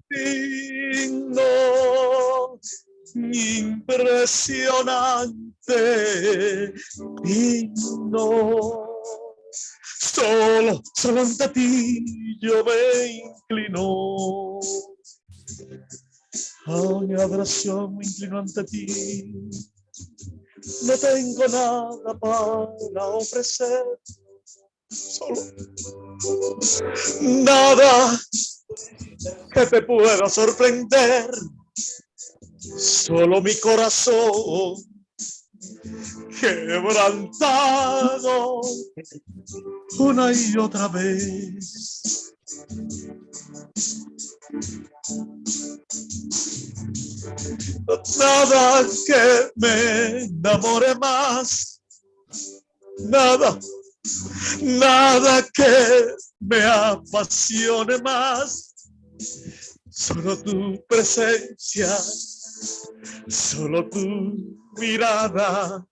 digno, impresionante, digno. Solo ante ti yo me inclino. A mi adoración me inclino ante ti. No tengo nada para ofrecer. Solo nada que te pueda sorprender. Solo mi corazón quebrantado una y otra vez. Nada que me enamore más. Nada que me apasione más. Solo tu presencia, solo tu mirada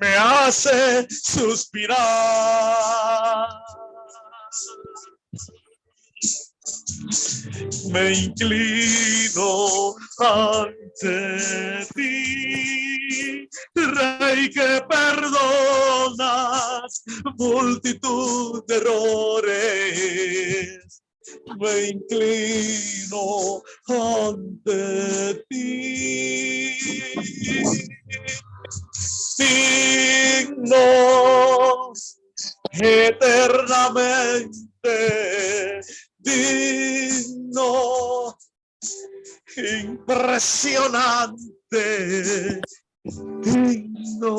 me hace suspirar. Me inclino ante ti, Rey que perdonas multitud de errores. Me inclino ante ti, digno, eternamente digno, impresionante, digno.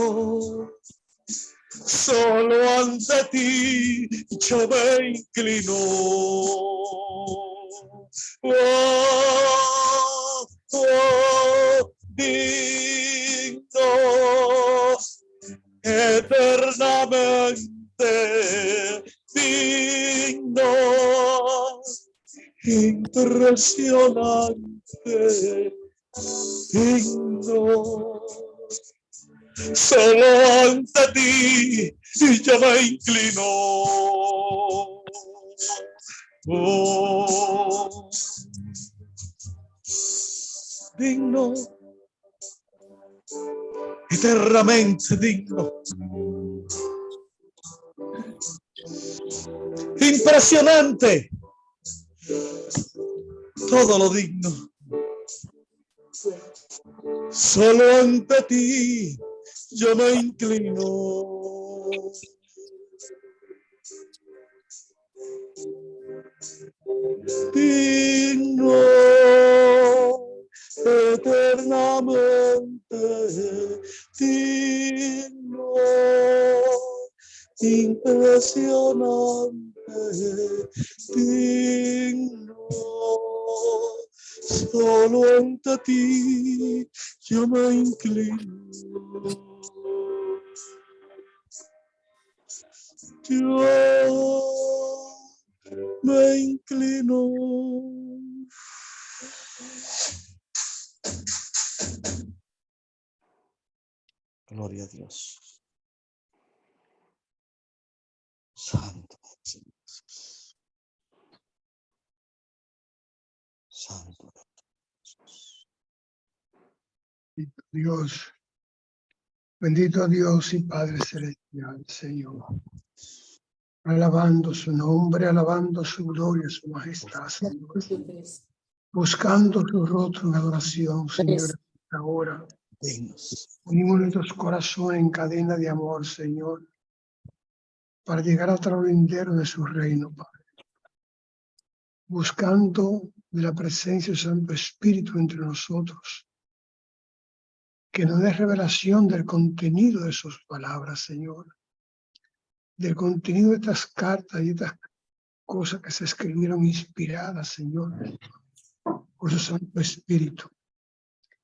Solo ante ti yo me inclino. Oh, oh, digno, eternamente digno, impresionante, digno. Solo ante ti yo me inclino. Oh, digno, eternamente digno, impresionante, todo lo digno. Solo ante ti yo me inclino. Digno, eternamente digno, impresionante, digno. Solo ante ti yo me inclino. Yo me inclino. Gloria a Dios. Santo Jesús. Santo Jesús. Dios, bendito Dios y Padre Celestial, Señor. Alabando su nombre, alabando su gloria, su majestad, Señor. Buscando su rostro en adoración, Señor, ahora. Unimos nuestros corazones en cadena de amor, Señor, para llegar hasta lo lindero de su reino, Padre. Buscando de la presencia del Santo Espíritu entre nosotros, que nos dé revelación del contenido de sus palabras, Señor, del contenido de estas cartas y estas cosas que se escribieron inspiradas, Señor, por su Santo Espíritu.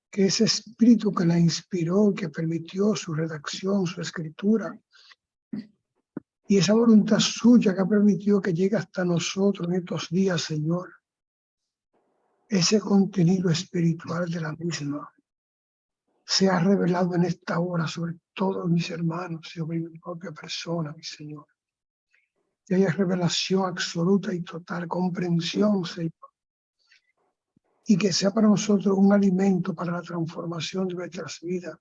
Que ese Espíritu que la inspiró, que permitió su redacción, su escritura, y esa voluntad suya que ha permitido que llegue hasta nosotros en estos días, Señor, ese contenido espiritual de la misma se ha revelado en esta hora sobre todos mis hermanos y sobre mi propia persona, mi Señor. que haya revelación absoluta y total, comprensión, Señor, y que sea para nosotros un alimento para la transformación de nuestras vidas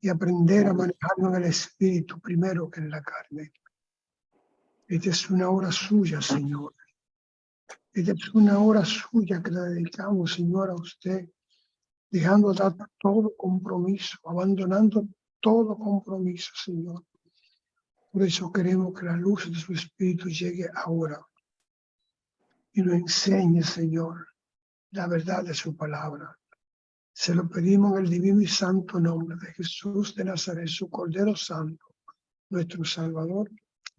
y aprender a manejarnos en el espíritu primero que en la carne. Esta es una hora suya, Señor. Esta es una hora suya que le dedicamos, Señor, a usted, dejando de todo compromiso, abandonando todo compromiso, Señor. Por eso queremos que la luz de su espíritu llegue ahora y nos enseñe, Señor, la verdad de su palabra. Se lo pedimos en el divino y santo nombre de Jesús de Nazaret, su Cordero Santo, nuestro Salvador.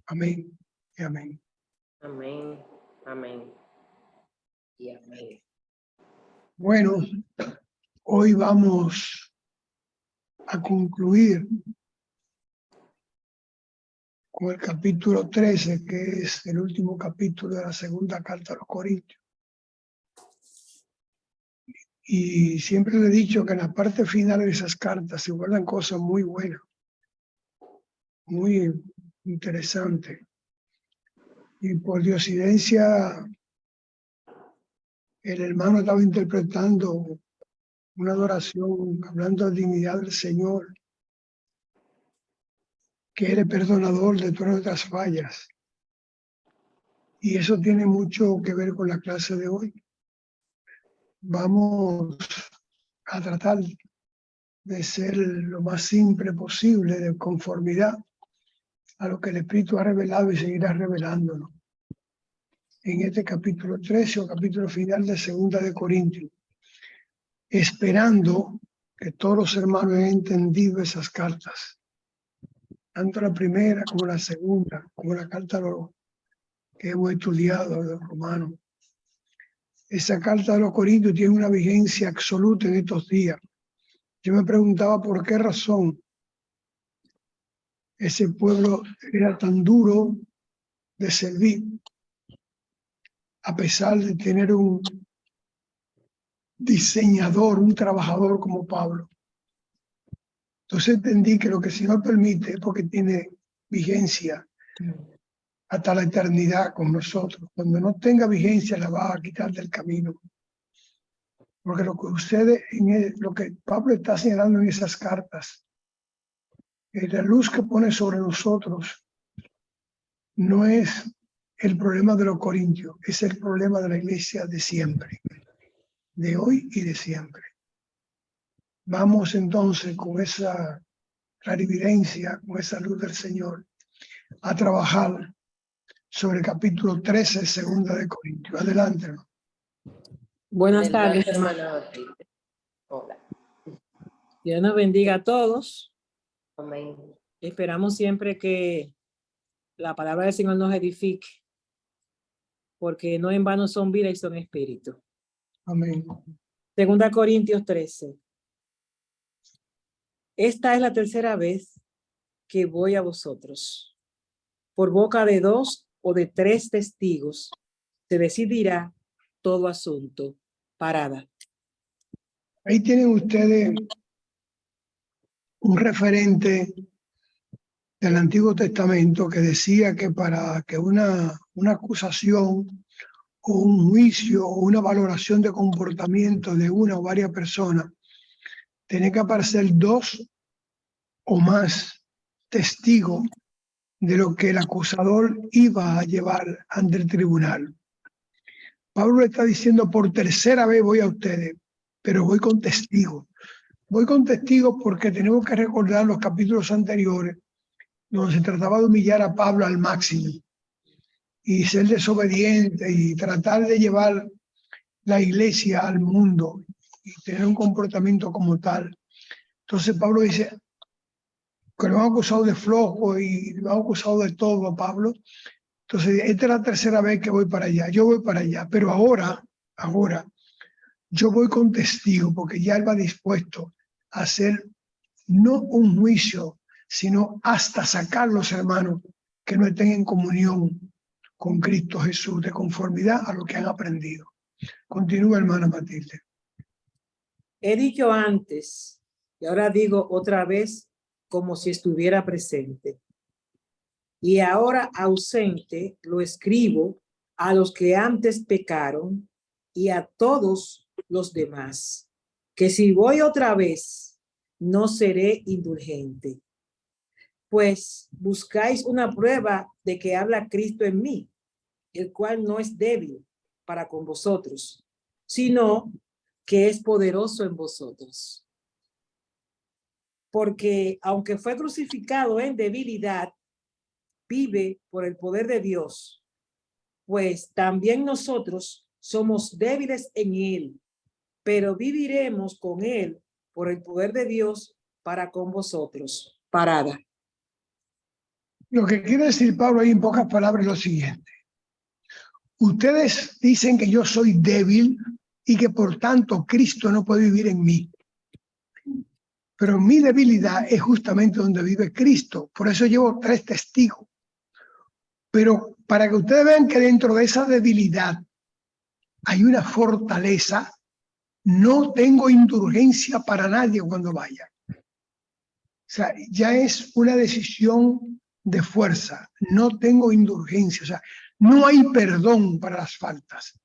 Amén y amén. Amén, amén y amén. Bueno, hoy vamos a concluir con el capítulo 13, que es el último capítulo de la segunda carta a los Corintios. Y siempre le he dicho que en la parte final de esas cartas se guardan cosas muy buenas, muy interesantes. Y por diosidencia, el hermano estaba interpretando una adoración, hablando de la dignidad del Señor, que eres perdonador de todas nuestras fallas. Y eso tiene mucho que ver con la clase de hoy. Vamos a tratar de ser lo más simple posible, de conformidad a lo que el Espíritu ha revelado y seguirá revelándonos. En este capítulo 13 o capítulo final de Segunda de Corintios, esperando que todos los hermanos hayan entendido esas cartas, tanto la primera como la segunda, como la carta a los que hemos estudiado de los romanos. Esa carta de los Corintios tiene una vigencia absoluta en estos días. Yo me preguntaba por qué razón ese pueblo era tan duro de servir, a pesar de tener un diseñador, un trabajador como Pablo. Entonces entendí que lo que el Señor permite es porque tiene vigencia hasta la eternidad con nosotros. Cuando no tenga vigencia la va a quitar del camino. Porque lo que sucede, lo que Pablo está señalando en esas cartas, la luz que pone sobre nosotros no es el problema de los corintios, es el problema de la iglesia de siempre, de hoy y de siempre. Vamos entonces con esa clarividencia, con esa luz del Señor, a trabajar sobre el capítulo 13, segunda de Corintios. Adelante, hermano. Buenas tardes, hermana Matilde. Hola. Dios nos bendiga a todos. Amén. Esperamos siempre que la palabra del Señor nos edifique, porque no en vano son vida y son espíritu. Amén. Segunda Corintios 13. Esta es la tercera vez que voy a vosotros. Por boca de 2 o de 3 testigos se decidirá todo asunto. Parada. Ahí tienen ustedes un referente del Antiguo Testamento que decía que para que una acusación o un juicio o una valoración de comportamiento de una o varias personas tenía que aparecer 2 o más testigos de lo que el acusador iba a llevar ante el tribunal. Pablo está diciendo: por tercera vez voy a ustedes, pero voy con testigos. Voy con testigos porque tenemos que recordar los capítulos anteriores donde se trataba de humillar a Pablo al máximo y ser desobediente y tratar de llevar la iglesia al mundo y tener un comportamiento como tal. Entonces Pablo dice que lo han acusado de flojo y lo han acusado de todo a Pablo. Entonces esta es la tercera vez que voy para allá, yo voy para allá, pero ahora yo voy con testigo porque ya él va dispuesto a hacer no un juicio, sino hasta sacar los hermanos que no estén en comunión con Cristo Jesús, de conformidad a lo que han aprendido. Continúa, hermana Matilde. He dicho antes y ahora digo otra vez como si estuviera presente. y ahora ausente lo escribo a los que antes pecaron y a todos los demás, que si voy otra vez, no seré indulgente. Pues buscáis una prueba de que habla Cristo en mí, el cual no es débil para con vosotros, sino que es poderoso en vosotros. Porque aunque fue crucificado en debilidad, vive por el poder de Dios, pues también nosotros somos débiles en él, pero viviremos con él por el poder de Dios para con vosotros. Parada. Lo que quiere decir Pablo ahí en pocas palabras es lo siguiente. Ustedes dicen que yo soy débil y que por tanto Cristo no puede vivir en mí. Pero mi debilidad es justamente donde vive Cristo. Por eso llevo 3 testigos. Pero para que ustedes vean que dentro de esa debilidad hay una fortaleza, no tengo indulgencia para nadie cuando vaya. O sea, ya es una decisión de fuerza. No tengo indulgencia. O sea, no hay perdón para las faltas.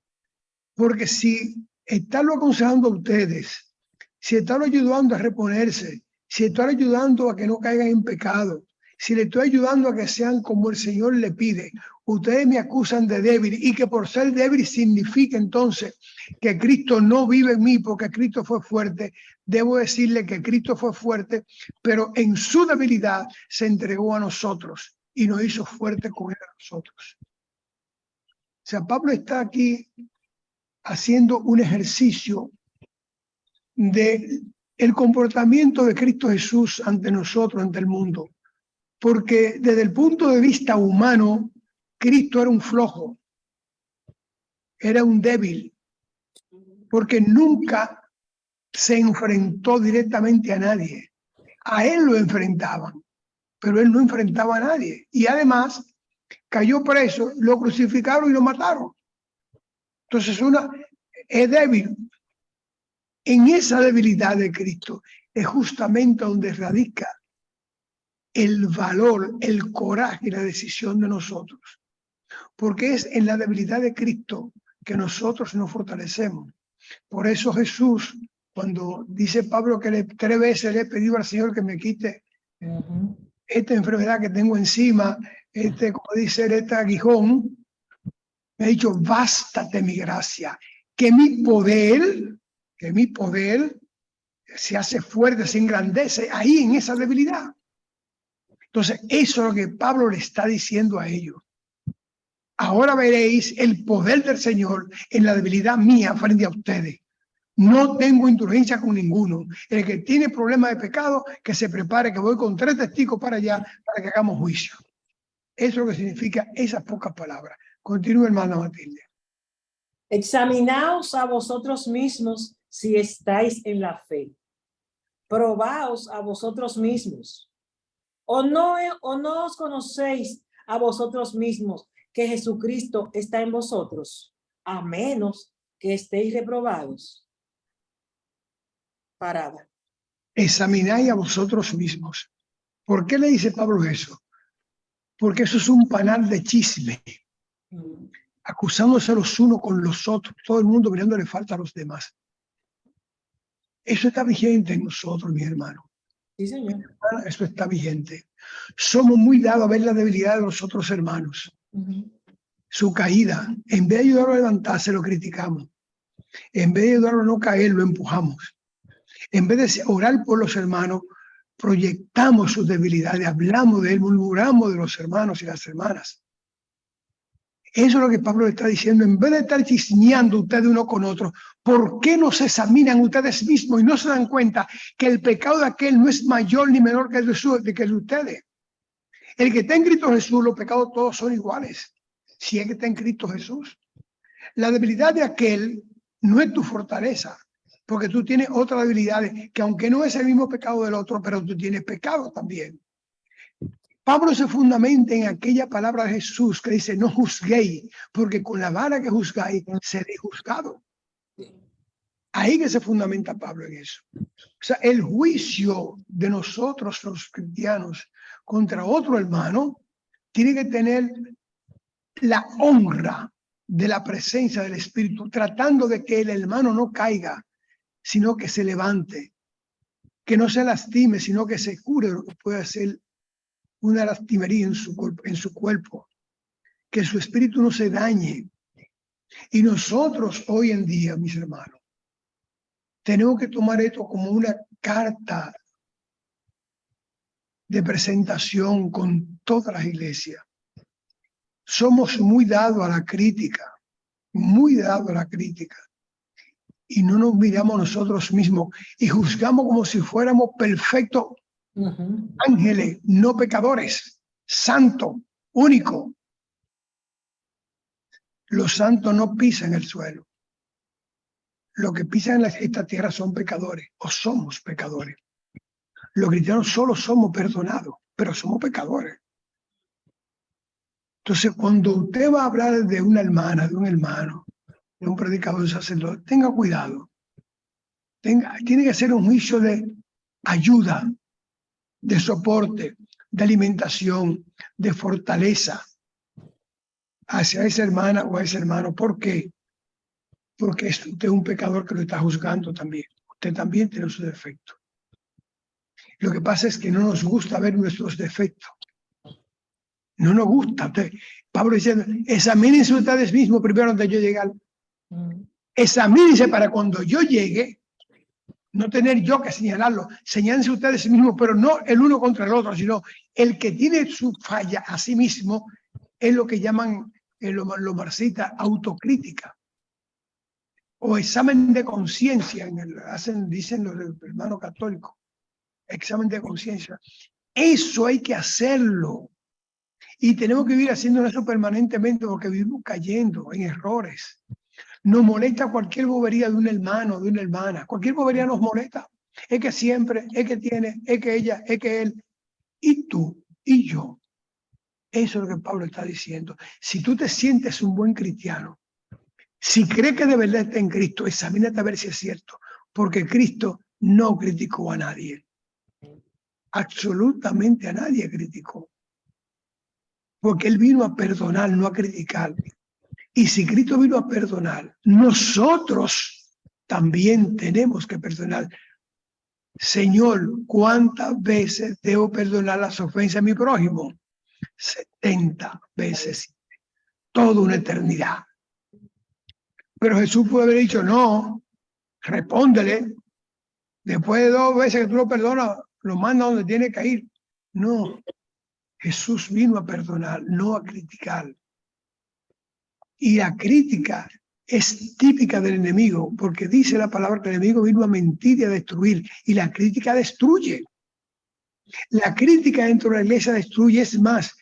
Porque si están aconsejando a ustedes, si están ayudando a reponerse, si están ayudando a que no caigan en pecado, si le estoy ayudando a que sean como el Señor le pide, ustedes me acusan de débil y que por ser débil significa entonces que Cristo no vive en mí porque Cristo fue fuerte. Debo decirle que Cristo fue fuerte, pero en su debilidad se entregó a nosotros y nos hizo fuerte con él a nosotros. O sea, Pablo está aquí haciendo un ejercicio de el comportamiento de Cristo Jesús ante nosotros, ante el mundo. Porque desde el punto de vista humano, Cristo era un flojo, era un débil, porque nunca se enfrentó directamente a nadie. A él lo enfrentaban, pero él no enfrentaba a nadie. Y además cayó preso, lo crucificaron y lo mataron. Entonces es débil. En esa debilidad de Cristo es justamente donde radica el valor, el coraje y la decisión de nosotros. Porque es en la debilidad de Cristo que nosotros nos fortalecemos. Por eso Jesús, cuando dice Pablo que 3 veces le he pedido al Señor que me quite esta enfermedad que tengo encima, como dice, este aguijón, me ha dicho, bástate mi gracia, que mi poder se hace fuerte, se engrandece ahí en esa debilidad. Entonces, eso es lo que Pablo le está diciendo a ellos. Ahora veréis el poder del Señor en la debilidad mía frente a ustedes. No tengo indulgencia con ninguno. El que tiene problemas de pecado, que se prepare, que voy con 3 testigos para allá para que hagamos juicio. Eso es lo que significa esas pocas palabras. Continúe, hermana Matilde. Examinaos a vosotros mismos si estáis en la fe. Probaos a vosotros mismos. ¿O no os conocéis a vosotros mismos que Jesucristo está en vosotros, a menos que estéis reprobados? Parada. Examináis a vosotros mismos. ¿Por qué le dice Pablo eso? Porque eso es un panal de chisme, acusándose los unos con los otros, todo el mundo mirándole falta a los demás. Eso está vigente en nosotros, mis hermanos. Sí, señor. Eso está vigente. Somos muy dados a ver la debilidad de los otros hermanos. Su caída. En vez de ayudarlo a levantarse, lo criticamos. En vez de ayudarlo a no caer, lo empujamos. En vez de orar por los hermanos, proyectamos sus debilidades, hablamos de él, murmuramos de los hermanos y las hermanas. Eso es lo que Pablo está diciendo. En vez de estar chismeando ustedes uno con otro, ¿por qué no se examinan ustedes mismos y no se dan cuenta que el pecado de aquel no es mayor ni menor que el de ustedes? El que está en Cristo Jesús, los pecados todos son iguales. Si es que está en Cristo Jesús. La debilidad de aquel no es tu fortaleza, porque tú tienes otras debilidades que aunque no es el mismo pecado del otro, pero tú tienes pecado también. Pablo se fundamenta en aquella palabra de Jesús que dice, no juzguéis, porque con la vara que juzgáis, seréis juzgados. Ahí que se fundamenta Pablo en eso. O sea, el juicio de nosotros los cristianos contra otro hermano tiene que tener la honra de la presencia del Espíritu, tratando de que el hermano no caiga, sino que se levante, que no se lastime, sino que se cure lo que puede ser una lastimería en su cuerpo, que su espíritu no se dañe. Y nosotros hoy en día, mis hermanos, tenemos que tomar esto como una carta de presentación con todas las iglesias. Somos muy dados a la crítica, muy dados a la crítica. Y no nos miramos nosotros mismos y juzgamos como si fuéramos perfectos ángeles, no pecadores, santos, únicos. Los santos no pisan el suelo. Los que pisan en esta tierra son pecadores o somos pecadores. Los cristianos solo somos perdonados, pero somos pecadores. Entonces, cuando usted va a hablar de una hermana, de un hermano, de un predicador, de un sacerdote, tenga cuidado. Tiene que ser un juicio de ayuda, de soporte, de alimentación, de fortaleza hacia esa hermana o a ese hermano. ¿Por qué? Porque usted es un pecador que lo está juzgando también. Usted también tiene sus defectos. Lo que pasa es que no nos gusta ver nuestros defectos. No nos gusta. Pablo diciendo, examínense ustedes mismos primero antes de yo llegar. Examínense para cuando yo llegue, no tener yo que señalarlo. Señálense ustedes mismos, pero no el uno contra el otro, sino el que tiene su falla a sí mismo es lo que llaman los marxistas autocrítica o examen de conciencia. Dicen los hermanos católicos, examen de conciencia. Eso hay que hacerlo. Y tenemos que vivir haciendo eso permanentemente porque vivimos cayendo en errores. Nos molesta cualquier bobería de un hermano, de una hermana. Cualquier bobería nos molesta. Es que siempre, es que tiene, es que ella, es que él. Y tú, y yo. Eso es lo que Pablo está diciendo. Si tú te sientes un buen cristiano, si crees que de verdad está en Cristo, examínate a ver si es cierto. Porque Cristo no criticó a nadie. Absolutamente a nadie criticó. Porque Él vino a perdonar, no a criticar. Y si Cristo vino a perdonar, nosotros también tenemos que perdonar. Señor, ¿cuántas veces debo perdonar las ofensas a mi prójimo? 70 veces. Toda una eternidad. Pero Jesús puede haber dicho, no, respóndele. Después de 2 veces que tú lo perdonas, lo manda donde tiene que ir. No. Jesús vino a perdonar, no a criticar. Y la crítica es típica del enemigo, porque dice la palabra que el enemigo vino a mentir y a destruir, y la crítica destruye. La crítica dentro de la iglesia destruye. Es más,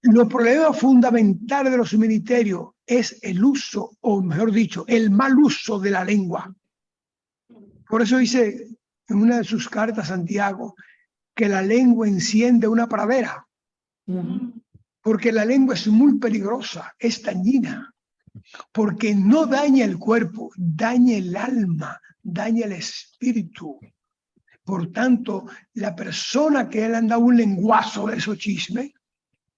los problemas fundamentales de los ministerios es el uso, o mejor dicho, el mal uso de la lengua. Por eso dice en una de sus cartas Santiago, que la lengua enciende una pradera. Porque la lengua es muy peligrosa, es dañina. Porque no daña el cuerpo, daña el alma, daña el espíritu. Por tanto, la persona que le han dado un lenguazo de esos chismes,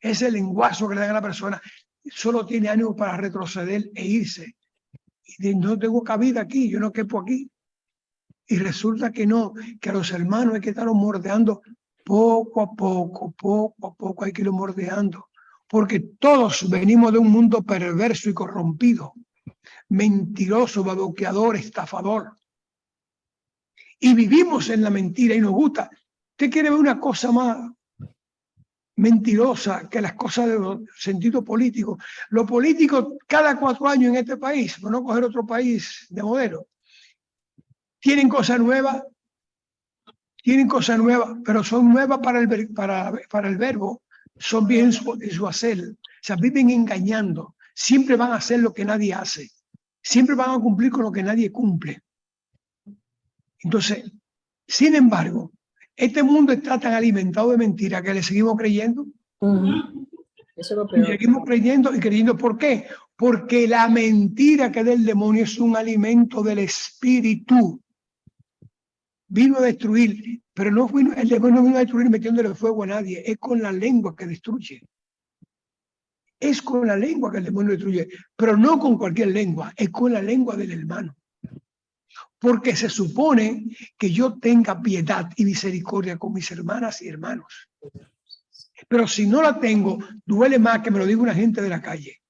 ese lenguazo que le dan a la persona, solo tiene ánimo para retroceder e irse. Y dice, no tengo cabida aquí, yo no quepo aquí. Y resulta que no, que a los hermanos hay que estarlos mordeando poco a poco hay que irlos mordeando. Porque todos venimos de un mundo perverso y corrompido, mentiroso, baboqueador, estafador. Y vivimos en la mentira y nos gusta. ¿Usted quiere ver una cosa más mentirosa que las cosas de sentido político? Los políticos cada 4 años en este país, por no coger otro país de modelo, tienen cosas nuevas, pero son nuevas para el verbo, son bien en su hacer. O sea, viven engañando, siempre van a hacer lo que nadie hace, siempre van a cumplir con lo que nadie cumple. Entonces, sin embargo, este mundo está tan alimentado de mentiras que le seguimos creyendo. Eso es lo peor. Y seguimos creyendo y creyendo. ¿Por qué? Porque la mentira que es del demonio es un alimento del espíritu. Vino a destruir, Pero no vino, el demonio no vino a destruir metiéndole fuego a nadie. Es con la lengua que destruye. Es con la lengua que el demonio destruye. Pero no con cualquier lengua. Es con la lengua del hermano. Porque se supone que yo tenga piedad y misericordia con mis hermanas y hermanos. Pero si no la tengo, duele más que me lo diga una gente de la calle.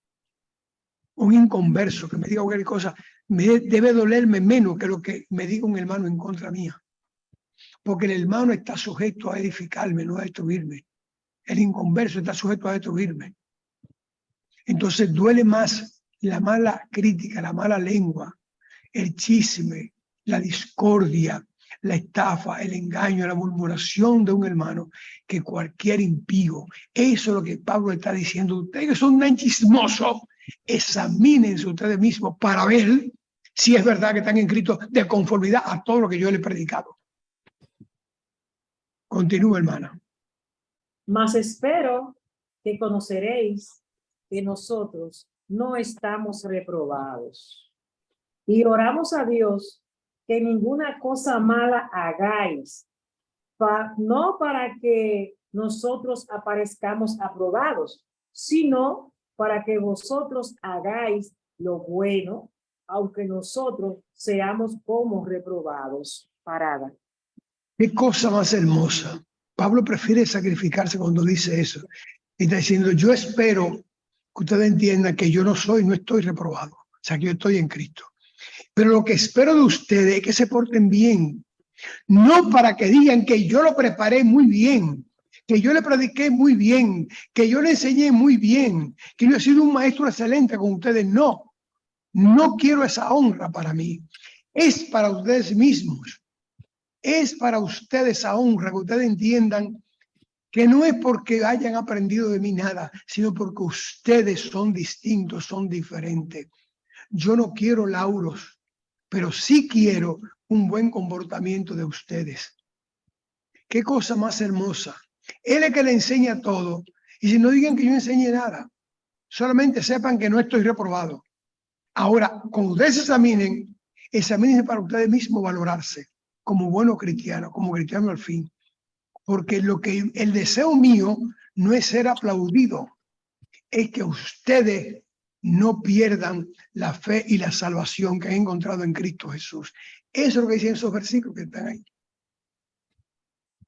Un inconverso que me diga cualquier cosa, debe dolerme menos que lo que me diga un hermano en contra mía. Porque el hermano está sujeto a edificarme, no a destruirme. El inconverso está sujeto a destruirme. Entonces duele más la mala crítica, la mala lengua, el chisme, la discordia, la estafa, el engaño, la murmuración de un hermano que cualquier impío. Eso es lo que Pablo está diciendo. Ustedes que son tan chismosos, examínense ustedes mismos para ver si es verdad que están en Cristo de conformidad a todo lo que yo les he predicado. Continúa, hermana. Mas espero que conoceréis que nosotros no estamos reprobados. Y oramos a Dios que ninguna cosa mala hagáis, no para que nosotros aparezcamos aprobados, sino para que vosotros hagáis lo bueno, aunque nosotros seamos como reprobados. Parada. Qué cosa más hermosa. Pablo prefiere sacrificarse cuando dice eso. Y está diciendo, yo espero que ustedes entiendan que yo no estoy reprobado. O sea, que yo estoy en Cristo. Pero lo que espero de ustedes es que se porten bien. No para que digan que yo lo preparé muy bien, que yo le prediqué muy bien, que yo le enseñé muy bien, que yo he sido un maestro excelente con ustedes. No, no quiero esa honra para mí. Es para ustedes mismos. Es para ustedes esa honra, que ustedes entiendan que no es porque hayan aprendido de mí nada, sino porque ustedes son distintos, son diferentes. Yo no quiero lauros, pero sí quiero un buen comportamiento de ustedes. Qué cosa más hermosa. Él es que le enseña todo. Y si no digan que yo enseñe nada, solamente sepan que no estoy reprobado. Ahora, cuando ustedes examínense para ustedes mismos valorarse como buenos cristianos, como cristianos al fin. Porque el deseo mío no es ser aplaudido, es que ustedes no pierdan la fe y la salvación que han encontrado en Cristo Jesús. Eso es lo que dicen esos versículos que están ahí.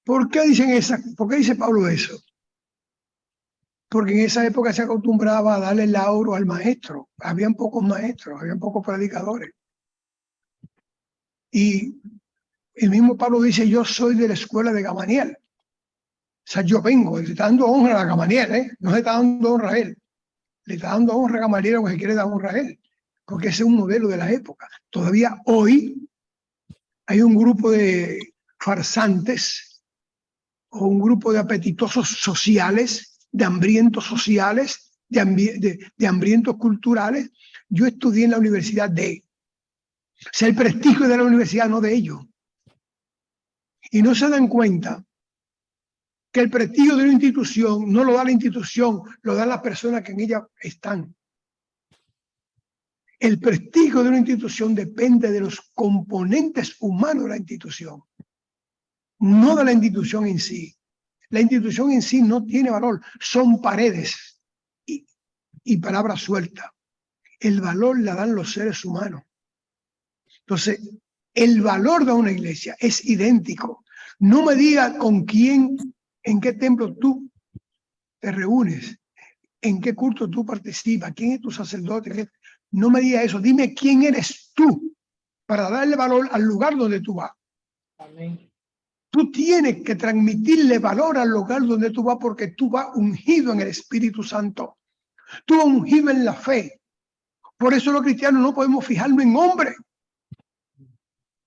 ¿Por qué dice Pablo eso? Porque en esa época se acostumbraba a darle lauro al maestro. Habían pocos maestros, habían pocos predicadores. Y el mismo Pablo dice, yo soy de la escuela de Gamaliel. O sea, yo vengo, le está dando honra a Gamaliel, no le está dando honra a él. Le está dando honra a Gamaliel o se quiere dar honra a él. Porque ese es un modelo de la época. Todavía hoy hay un grupo de farsantes o un grupo de apetitosos sociales, de hambrientos sociales, de hambrientos culturales. Yo estudié en la universidad o sea, el prestigio de la universidad, no de ellos. Y no se dan cuenta que el prestigio de una institución no lo da la institución, lo dan las personas que en ella están. El prestigio de una institución depende de los componentes humanos de la institución, no de la institución en sí. La institución en sí no tiene valor, son paredes y palabras sueltas. El valor la dan los seres humanos. Entonces, el valor de una iglesia es idéntico. No me diga con quién, en qué templo tú te reúnes, en qué culto tú participas, quién es tu sacerdote. No me diga eso, dime quién eres tú para darle valor al lugar donde tú vas. Amén. Tú tienes que transmitirle valor al lugar donde tú vas porque tú vas ungido en el Espíritu Santo. Tú vas ungido en la fe. Por eso los cristianos no podemos fijarnos en hombres.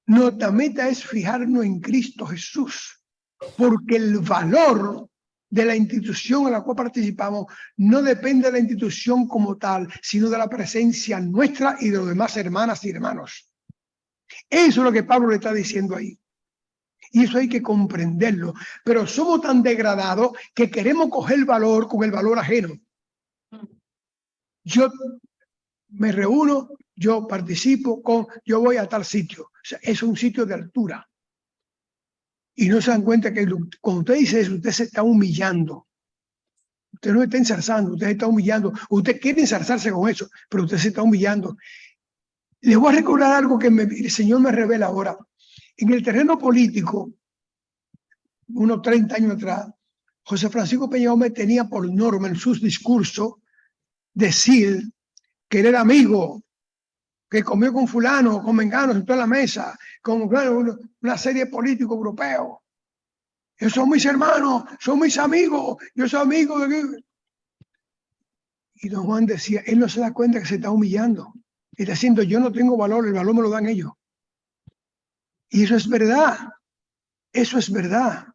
Nuestra meta es fijarnos en Cristo Jesús. Porque el valor de la institución en la cual participamos no depende de la institución como tal, sino de la presencia nuestra y de los demás hermanas y hermanos. Eso es lo que Pablo le está diciendo ahí. Y eso hay que comprenderlo. Pero somos tan degradados que queremos coger valor con el valor ajeno. Yo me reúno, yo participo, yo voy a tal sitio. O sea, es un sitio de altura. Y no se dan cuenta que cuando usted dice eso, usted se está humillando. Usted no está ensarzando, usted se está humillando. Usted quiere ensarzarse con eso, pero usted se está humillando. Les voy a recordar algo que el Señor me revela ahora. En el terreno político, unos 30 años atrás, José Francisco Peña Gómez tenía por norma en sus discursos decir que él era amigo, que comió con fulano, con mengano, sentó en la mesa, con una serie de políticos europeos. Ellos son mis hermanos, son mis amigos, yo soy amigo de... Y don Juan decía, él no se da cuenta que se está humillando. Está diciendo, yo no tengo valor, el valor me lo dan ellos. Y eso es verdad. Eso es verdad.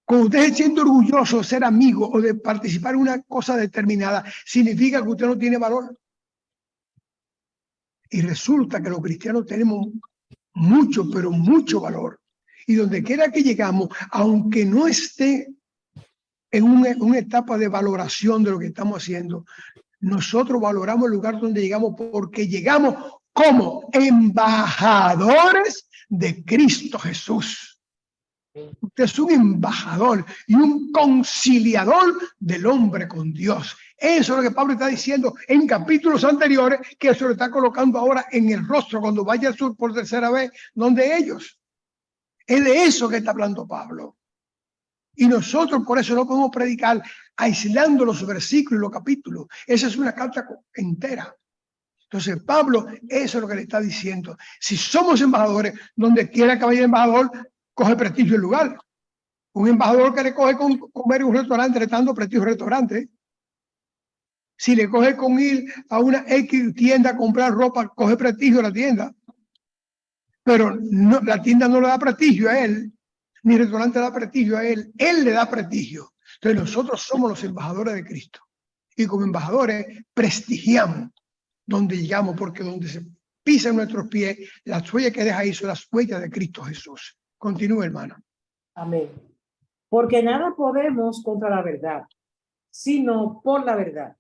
Cuando usted se siente orgulloso de ser amigo o de participar en una cosa determinada, significa que usted no tiene valor. Y resulta que los cristianos tenemos mucho, pero mucho valor. Y donde quiera que llegamos, aunque no esté en una etapa de valoración de lo que estamos haciendo, nosotros valoramos el lugar donde llegamos porque llegamos como embajadores de Cristo Jesús. Usted es un embajador y un conciliador del hombre con Dios. Eso es lo que Pablo está diciendo en capítulos anteriores, que se lo está colocando ahora en el rostro cuando vaya al sur por tercera vez, donde ellos. Es de eso que está hablando Pablo. Y nosotros por eso no podemos predicar aislando los versículos y los capítulos. Esa es una carta entera. Entonces Pablo, eso es lo que le está diciendo. Si somos embajadores, donde quiera que vaya el embajador, coge prestigio el lugar. Un embajador que le coge con comer en un restaurante, le está dando prestigio al restaurante. Si le coge con ir a una X tienda a comprar ropa, coge prestigio a la tienda. Pero no, la tienda no le da prestigio a él, ni el restaurante le da prestigio a él le da prestigio. Entonces nosotros somos los embajadores de Cristo. Y como embajadores prestigiamos donde llegamos, porque donde se pisan nuestros pies, las huellas que deja ahí son las huellas de Cristo Jesús. Continúe, hermano. Amén. Porque nada podemos contra la verdad, sino por la verdad.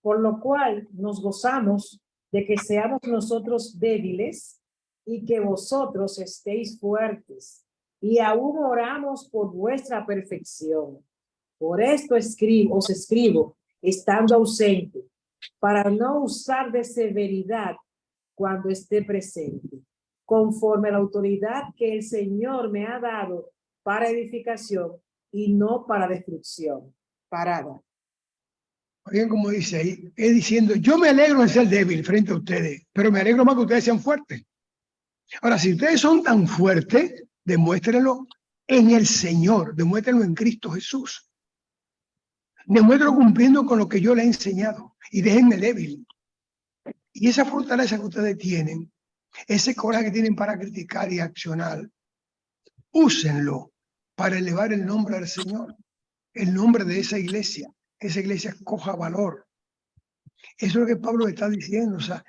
Por lo cual nos gozamos de que seamos nosotros débiles y que vosotros estéis fuertes. Y aún oramos por vuestra perfección. Por esto os escribo, estando ausente, para no usar de severidad cuando esté presente, conforme a la autoridad que el Señor me ha dado para edificación y no para destrucción. Parada. Oigan como dice ahí, es diciendo, yo me alegro de ser débil frente a ustedes, pero me alegro más que ustedes sean fuertes. Ahora, si ustedes son tan fuertes, demuéstrenlo en el Señor, demuéstrenlo en Cristo Jesús. Demuéstrenlo cumpliendo con lo que yo les he enseñado y déjenme débil. Y esa fortaleza que ustedes tienen, ese coraje que tienen para criticar y accionar, úsenlo para elevar el nombre del Señor, el nombre de esa iglesia, que esa iglesia coja valor. Eso es lo que Pablo está diciendo. O sea,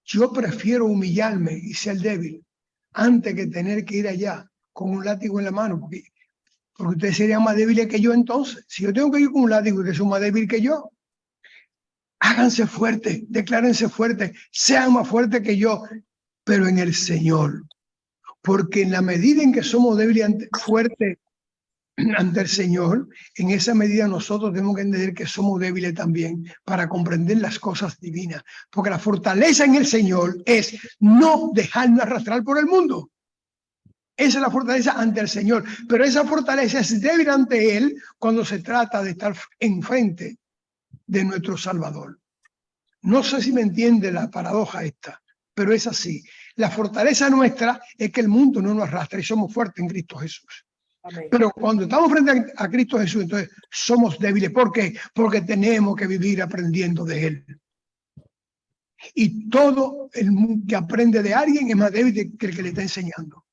yo prefiero humillarme y ser débil antes que tener que ir allá con un látigo en la mano, porque ustedes serían más débiles que yo entonces. Si yo tengo que ir con un látigo, ustedes son más débiles que yo. Háganse fuertes, declárense fuertes, sean más fuertes que yo, pero en el Señor. Porque en la medida en que somos débiles, fuertes ante el Señor, en esa medida nosotros tenemos que entender que somos débiles también para comprender las cosas divinas. Porque la fortaleza en el Señor es no dejarnos arrastrar por el mundo. Esa es la fortaleza ante el Señor. Pero esa fortaleza es débil ante Él cuando se trata de estar enfrente de nuestro Salvador. No sé si me entiende la paradoja esta, pero es así. La fortaleza nuestra es que el mundo no nos arrastra y somos fuertes en Cristo Jesús. Amén. Pero cuando estamos frente a Cristo Jesús, entonces somos débiles. ¿Por qué? Porque tenemos que vivir aprendiendo de Él. Y todo el que aprende de alguien es más débil que el que le está enseñando.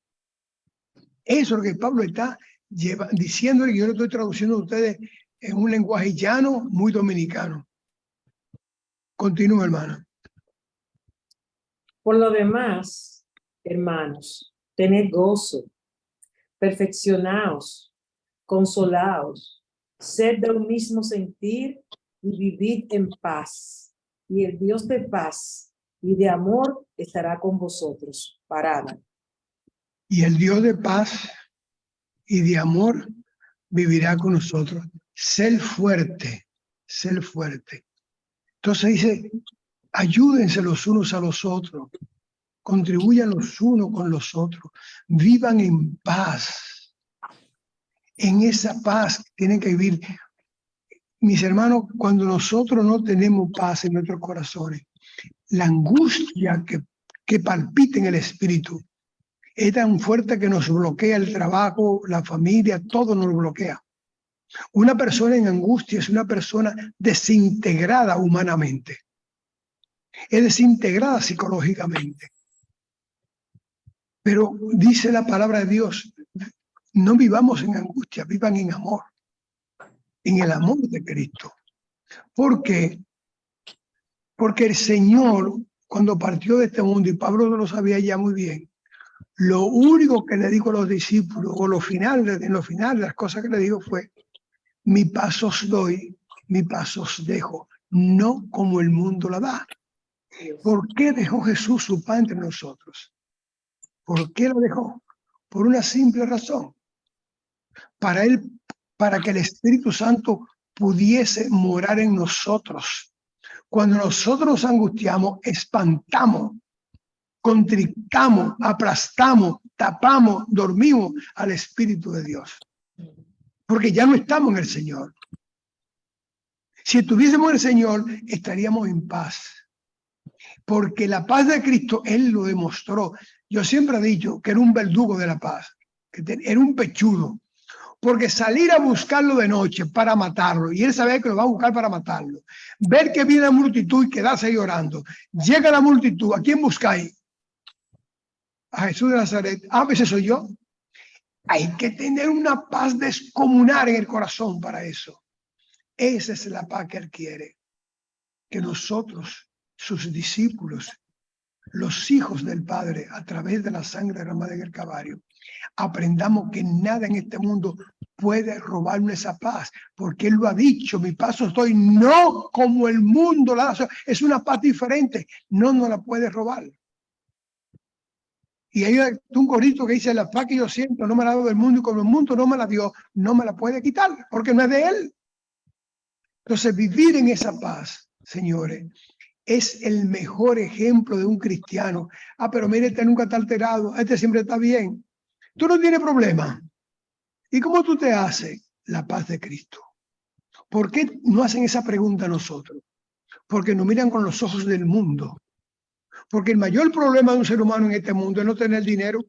Eso es lo que Pablo está diciendo, y yo lo estoy traduciendo a ustedes en un lenguaje llano, muy dominicano. Continúa, hermano. Por lo demás, hermanos, tened gozo, perfeccionaos, consolaos, sed de un mismo sentir y vivid en paz. Y el Dios de paz y de amor estará con vosotros. Parada. Y el Dios de paz y de amor vivirá con nosotros. Ser fuerte, ser fuerte. Entonces dice, ayúdense los unos a los otros, contribuyan los unos con los otros, vivan en paz. En esa paz tienen que vivir. Mis hermanos, cuando nosotros no tenemos paz en nuestros corazones, la angustia que palpita en el espíritu es tan fuerte que nos bloquea el trabajo, la familia, todo nos bloquea. Una persona en angustia es una persona desintegrada humanamente, es desintegrada psicológicamente. Pero dice la palabra de Dios, no vivamos en angustia, vivan en amor, en el amor de Cristo. ¿Por qué? Porque el Señor, cuando partió de este mundo, y Pablo lo sabía ya muy bien, lo único que le dijo a los discípulos, o en lo final, las cosas que le dijo fue, mi paz os doy, mi paz os dejo, no como el mundo la da. ¿Por qué dejó Jesús su paz entre nosotros? ¿Por qué lo dejó? Por una simple razón. Para que el Espíritu Santo pudiese morar en nosotros. Cuando nosotros nos angustiamos, espantamos, contrictamos, aplastamos, tapamos, dormimos al Espíritu de Dios. Porque ya no estamos en el Señor. Si estuviésemos en el Señor, estaríamos en paz. Porque la paz de Cristo, Él lo demostró. Yo siempre he dicho que era un verdugo de la paz, que era un pechudo. Porque salir a buscarlo de noche para matarlo, y él sabe que lo va a buscar para matarlo, ver que viene la multitud y quedarse llorando. Llega la multitud, ¿a quién buscáis? A Jesús de Nazaret. A veces soy yo. Hay que tener una paz descomunal en el corazón para eso. Esa es la paz que Él quiere. Que nosotros, sus discípulos, los hijos del Padre, a través de la sangre derramada en el Calvario, aprendamos que nada en este mundo puede robarnos esa paz, porque Él lo ha dicho, mi paz os doy, no como el mundo la da, es una paz diferente, no nos la puede robar. Y hay un corito que dice, la paz que yo siento no me la ha dado el mundo, y como el mundo no me la dio, no me la puede quitar, porque no es de Él. Entonces vivir en esa paz, señores, es el mejor ejemplo de un cristiano. Ah, pero mire, este nunca está alterado, este siempre está bien. Tú no tienes problema. ¿Y cómo tú te haces? La paz de Cristo. ¿Por qué no hacen esa pregunta a nosotros? Porque nos miran con los ojos del mundo. Porque el mayor problema de un ser humano en este mundo es no tener dinero.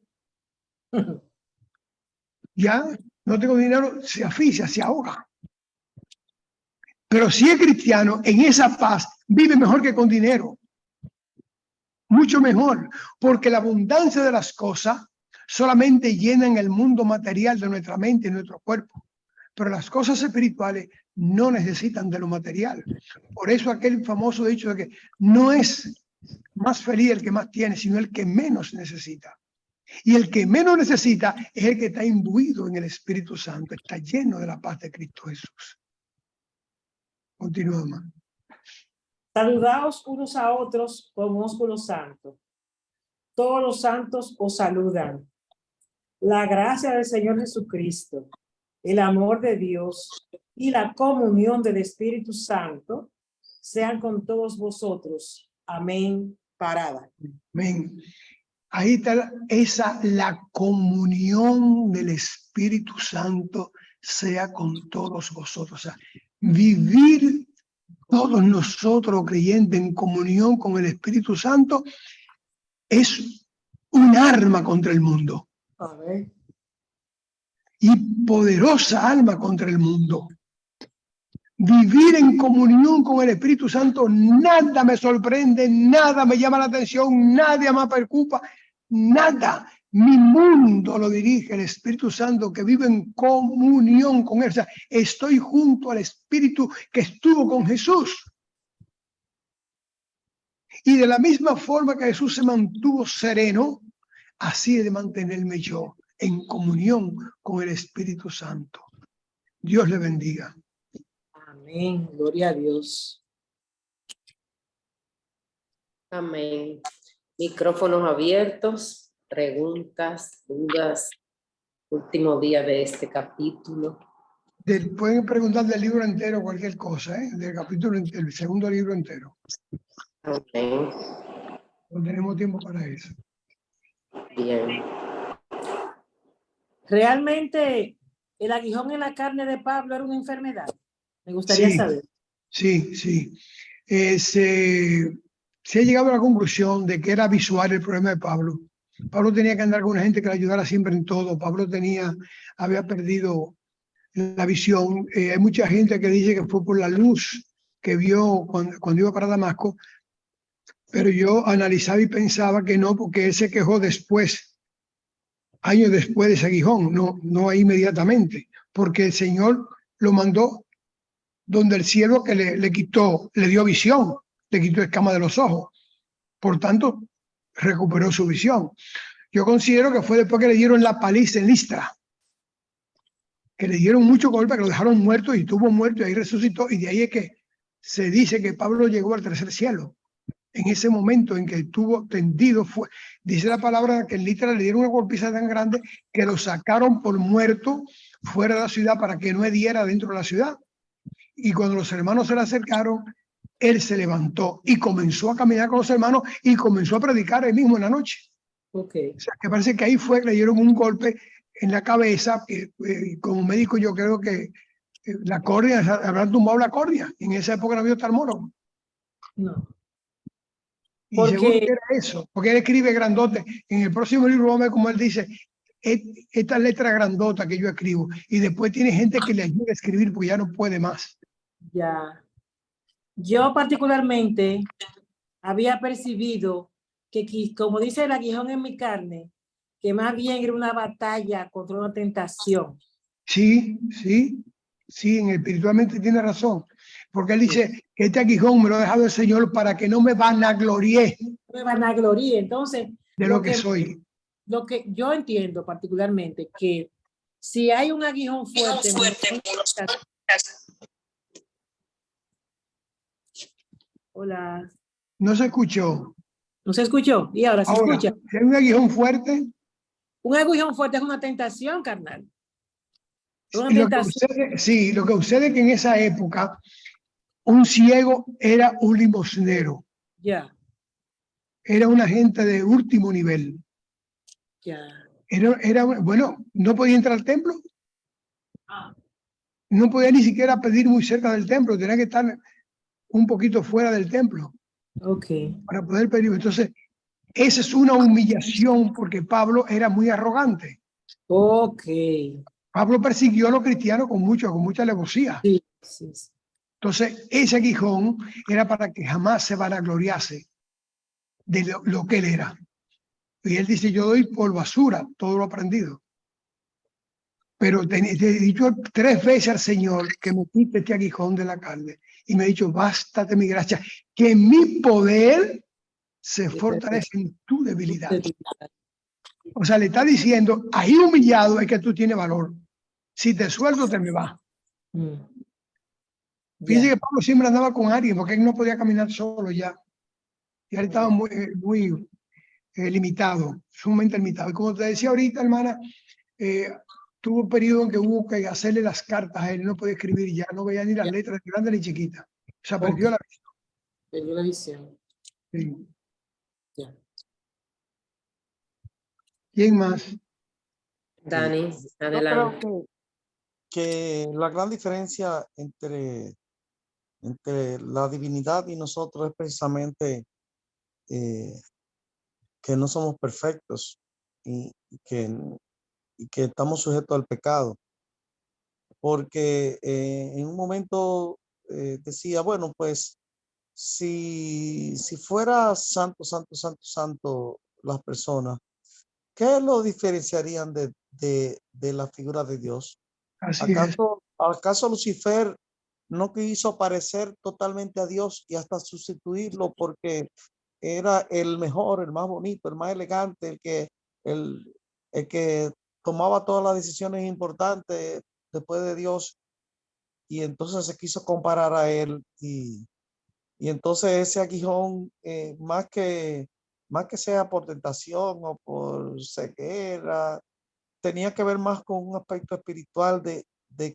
Ya, no tengo dinero, se asfixia, se ahoga. Pero si es cristiano, en esa paz vive mejor que con dinero. Mucho mejor, porque la abundancia de las cosas solamente llenan el mundo material de nuestra mente y nuestro cuerpo. Pero las cosas espirituales no necesitan de lo material. Por eso aquel famoso dicho de que no es más feliz el que más tiene, sino el que menos necesita. Y el que menos necesita es el que está imbuido en el Espíritu Santo, está lleno de la paz de Cristo Jesús. Continuamos. Saludaos unos a otros con ósculo santo. Todos los santos os saludan. La gracia del Señor Jesucristo, el amor de Dios y la comunión del Espíritu Santo sean con todos vosotros. Amén. Parada. Amén. Ahí está la comunión del Espíritu Santo sea con todos vosotros. O sea, vivir todos nosotros creyentes en comunión con el Espíritu Santo es un arma contra el mundo. Amén. Y poderosa arma contra el mundo. Vivir en comunión con el Espíritu Santo, nada me sorprende, nada me llama la atención, nada me preocupa, nada. Mi mundo lo dirige el Espíritu Santo que vive en comunión con Él. O sea, estoy junto al Espíritu que estuvo con Jesús. Y de la misma forma que Jesús se mantuvo sereno, así he de mantenerme yo en comunión con el Espíritu Santo. Dios le bendiga. Amén. Gloria a Dios. Amén. Micrófonos abiertos. preguntas, dudas, último día de este capítulo. Pueden preguntar del libro entero cualquier cosa, del capítulo, el segundo libro entero. Amén. No tenemos tiempo para eso. Bien. ¿Realmente el aguijón en la carne de Pablo era una enfermedad? Me gustaría Sí, saber. sí. Se ha llegado a la conclusión de que era visual el problema de Pablo. Pablo tenía que andar con una gente que le ayudara siempre en todo. Pablo había perdido la visión. Hay mucha gente que dice que fue por la luz que vio cuando iba para Damasco, pero yo analizaba y pensaba que no, porque él se quejó después, años después de ese aguijón, no inmediatamente, porque el Señor lo mandó donde el cielo que le dio visión, le quitó escama de los ojos. Por tanto, recuperó su visión. Yo considero que fue después que le dieron la paliza en Listra, que le dieron mucho golpe, que lo dejaron muerto y estuvo muerto y ahí resucitó. Y de ahí es que se dice que Pablo llegó al tercer cielo. En ese momento en que estuvo tendido, dice la palabra que en Listra le dieron una golpiza tan grande que lo sacaron por muerto fuera de la ciudad para que no hediera dentro de la ciudad. Y cuando los hermanos se le acercaron, él se levantó y comenzó a caminar con los hermanos y comenzó a predicar ahí mismo en la noche. Okay. O sea, que parece que ahí fue que le dieron un golpe en la cabeza. Como médico yo creo que la córnea, habrán tumbado la córnea. En esa época no había oftalmólogo. No. Y seguro que Porque, era eso, porque él escribe grandote. En el próximo libro vamos a ver como él dice, esta letra grandota que yo escribo. Y después tiene gente que le ayuda a escribir porque ya no puede más. ya, yo particularmente había percibido que, como dice el aguijón en mi carne, que más bien era una batalla contra una tentación. Sí, espiritualmente tiene razón. Porque él dice que este aguijón me lo ha dejado el Señor para que no me vanaglorie Me vanagloría. Entonces, de lo que soy. lo que yo entiendo particularmente, que si hay un aguijón fuerte, hola, No se escuchó. ¿no se escuchó? Y ahora se Ahora, escucha. si hay un aguijón fuerte, Un aguijón fuerte es una tentación, carnal. Es una lo que tentación. sucede es que en esa época un ciego era un limosnero, Ya, era una gente de último nivel. ya. Bueno, no podía entrar al templo, Ah, no podía ni siquiera pedir muy cerca del templo, tenía que estar un poquito fuera del templo ok. para poder pedir. Entonces, esa es una humillación porque Pablo era muy arrogante. Ok. Pablo persiguió a los cristianos con mucha alevosía. Sí, sí, sí. Entonces, ese aguijón era para que jamás se vanagloriase de lo que él era. Y él dice, yo doy por basura todo lo aprendido. Pero te he dicho 3 veces al Señor que me quite este aguijón de la carne. Y me ha dicho, bástate mi gracia, que mi poder se fortalece en tu debilidad. O sea, le está diciendo, ahí humillado es que tú tienes valor. Si te suelto, te me va. Fíjese que Pablo siempre andaba con alguien porque él no podía caminar solo ya. Y él estaba muy limitado, sumamente limitado. Y como te decía ahorita, hermana, tuvo un periodo en que hubo que hacerle las cartas a él, no podía escribir ya, no veía ni las letras, ni grandes ni chiquitas. O sea, perdió la visión. Perdió la visión. Sí. Ya. ¿Quién más? Dani, Yo adelante. creo que la gran diferencia entre la divinidad y nosotros es precisamente que no somos perfectos y que estamos sujetos al pecado. Porque en un momento decía, bueno, pues si fuera santo, santo, santo, santo las personas, ¿qué lo diferenciarían de la figura de Dios? Así es. ¿Acaso Lucifer no quiso parecer totalmente a Dios y hasta sustituirlo porque era el mejor, el más bonito, el más elegante, el que tomaba todas las decisiones importantes después de Dios? Y entonces se quiso comparar a él y entonces ese aguijón, más que más que sea por tentación o por ceguera, tenía que ver más con un aspecto espiritual de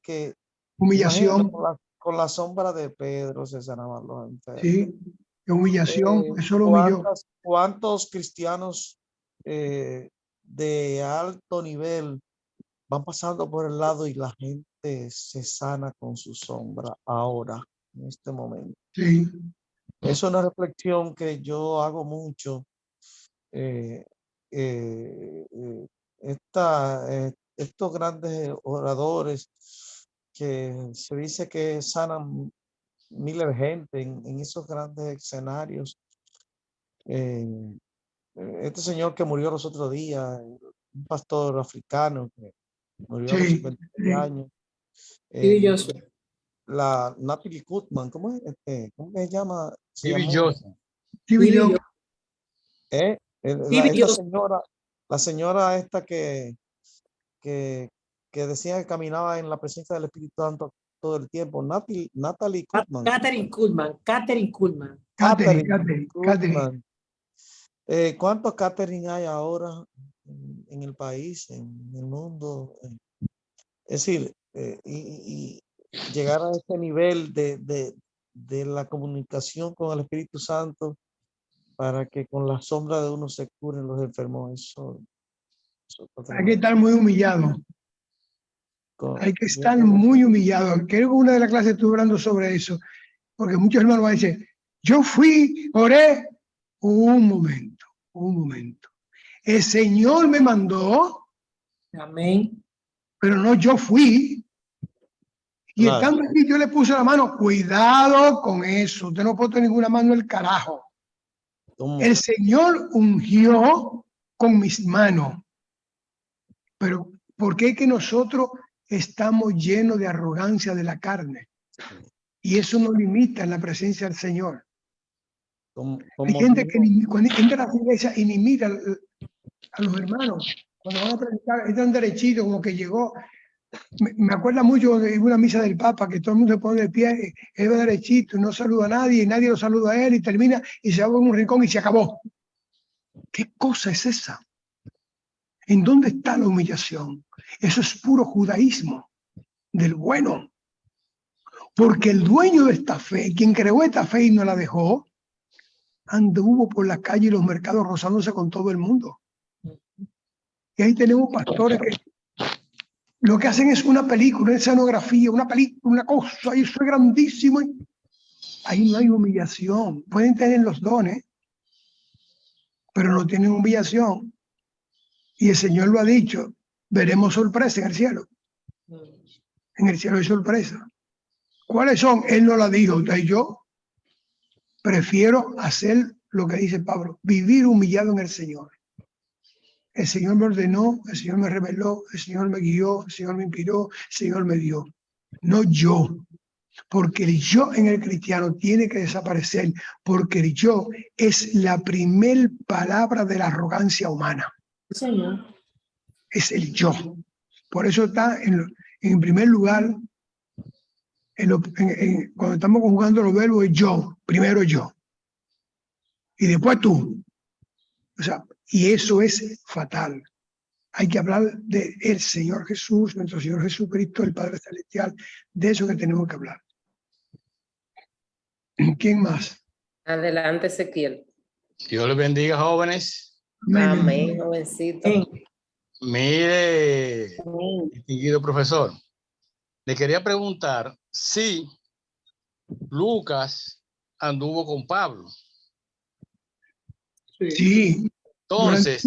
que, imagínate, Humillación, con la sombra de Pedro se sanaban los enfermos. sí, de humillación, eso lo humilló. ¿Cuántos cristianos de alto nivel van pasando por el lado y la gente se sana con su sombra ahora, en este momento? Sí, Es una reflexión que yo hago mucho. eh, eh, eh, estos grandes oradores que se dice que sanan miles de gente en esos grandes escenarios. eh, Este señor que murió los otros días, un pastor africano que murió a los sí, 56 años. Y Joshua. La Natalie Goodman, ¿cómo es? ¿Cómo que se llama? Se Stevie llamó. Joseph. Stevie Stevie Jobs, Stevie Es la Joseph. señora, esta que, que decía que caminaba en la presencia del Espíritu Santo todo el tiempo. Natalie Goodman. Catherine Kuhlman. Catherine Kuhlman. Catherine Catherine. Goodman. ¿Cuántos Catherine hay ahora en el país, en el mundo? Es decir, y llegar a este nivel de la comunicación con el Espíritu Santo para que con la sombra de uno se curen los enfermos. Eso está Hay que tremendo. estar muy humillado. Hay que estar muy humillado. Creo que una de las clases estuve hablando sobre eso, porque muchos hermanos van a decir, yo fui, oré. Un momento. El Señor me mandó, Amén. pero no yo fui. Y Claro. estando aquí yo le puse la mano, cuidado con eso, usted no puso ninguna mano el carajo. El Señor ungió con mis manos. Pero ¿por qué que nosotros estamos llenos de arrogancia de la carne? Y eso nos limita en la presencia del Señor. Hay gente que cuando entra a la iglesia y ni mira a los hermanos. Cuando van a predicar, están derechitos, como que llegó. Me acuerda mucho de una misa del Papa, que todo el mundo se pone de pie, él va derechito, no saluda a nadie, y nadie lo saluda a él, y termina, y se va en un rincón y se acabó. ¿Qué cosa es esa? ¿En dónde está la humillación? Eso es puro judaísmo, del bueno. Porque el dueño de esta fe, quien creó esta fe y no la dejó, anduvo por las calles y los mercados rozándose con todo el mundo. Y ahí tenemos pastores que lo que hacen es una película, una escenografía, una cosa, y eso es grandísimo. Ahí no hay humillación. Pueden tener los dones, pero no tienen humillación. Y el Señor lo ha dicho, veremos sorpresa en el cielo. En el cielo hay sorpresa. ¿Cuáles son? Él no la dijo, usted y yo. Prefiero hacer lo que dice Pablo, vivir humillado en el Señor. El Señor me ordenó, el Señor me reveló, el Señor me guió, el Señor me inspiró, el Señor me dio. No yo. Porque el yo en el cristiano tiene que desaparecer, porque el yo es la primer palabra de la arrogancia humana. Señor. Es el yo. Por eso está en primer lugar, cuando estamos conjugando los verbos, es yo, primero yo. Y después tú. O sea, y eso es fatal. Hay que hablar del Señor Jesús, nuestro Señor Jesucristo, el Padre Celestial. De eso que tenemos que hablar. ¿Quién más? Adelante, Ezequiel. Dios les bendiga, jóvenes. Amén, jovencito. Mire, distinguido profesor, le quería preguntar si Lucas anduvo con Pablo. Sí. Entonces,